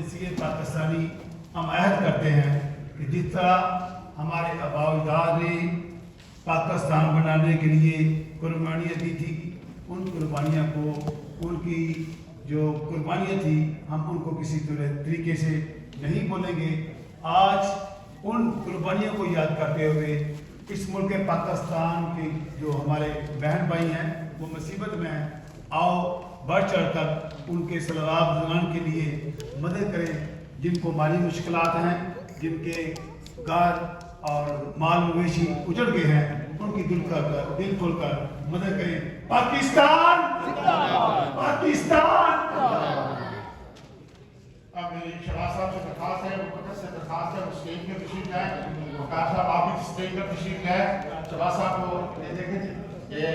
जिनसियत पाकिस्तानी हम अहद करते हैं कि जिस तरह हमारे आबा अजदाद ने पाकिस्तान बनाने के लिए कुर्बानियाँ दी थी, उन कुर्बानियों को, उनकी जो कुर्बानियाँ थी, हम उनको किसी तरीके से नहीं भूलेंगे। आज उन कुर्बानियों को याद करते हुए इस मुल्क पाकिस्तान के जो हमारे बहन भाई हैं वो मुसीबत में हैं, आओ बढ़ चढ़ कर उनके सलाब ज़ुबान के लिए मदद करें। जिनको माली मुश्किलात हैं, जिनके घर और माल मवेशी उजड़ गए हैं, उनकी दिल खोल कर मदद करें। पाकिस्तान पाकिस्तान। अब मेरी शहबाज साहब से दरखास्त है, मुकद्दस से दरखास्त है, वो स्टेज में तशरीफ लाए। वकार साहब आप भी स्टेज पर तशरीफ लाए। शहबाज साहब को ये देखें, ये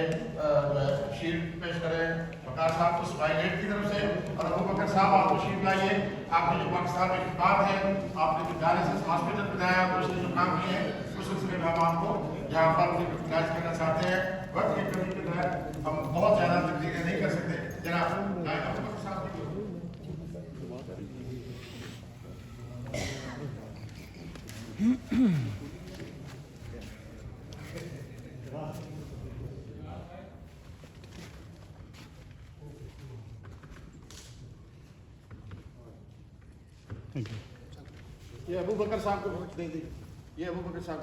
शील्ड पेश करें वकार साहब को स्पाइलेट की तरफ से। और अबू बकर साहब आप तशरीफ लाइए। आपने जो पाकिस्तान में खिदमत है, आपने जो डायलिसिस हॉस्पिटल बनाया, उसने जो काम किए हैं, उस सिलसिले में हम आपको यहाँ पर रिकॉग्नाइज करना चाहते हैं। वक्त की कमी के तहत हम बहुत ज़्यादा तकरीरें नहीं कर सकते। जनाब अबू बकर साहब ये अबू बकर साहब को दे दी। ये अबू बकर साहब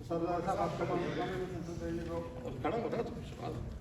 सरदार साहब खड़ा हो रहा है।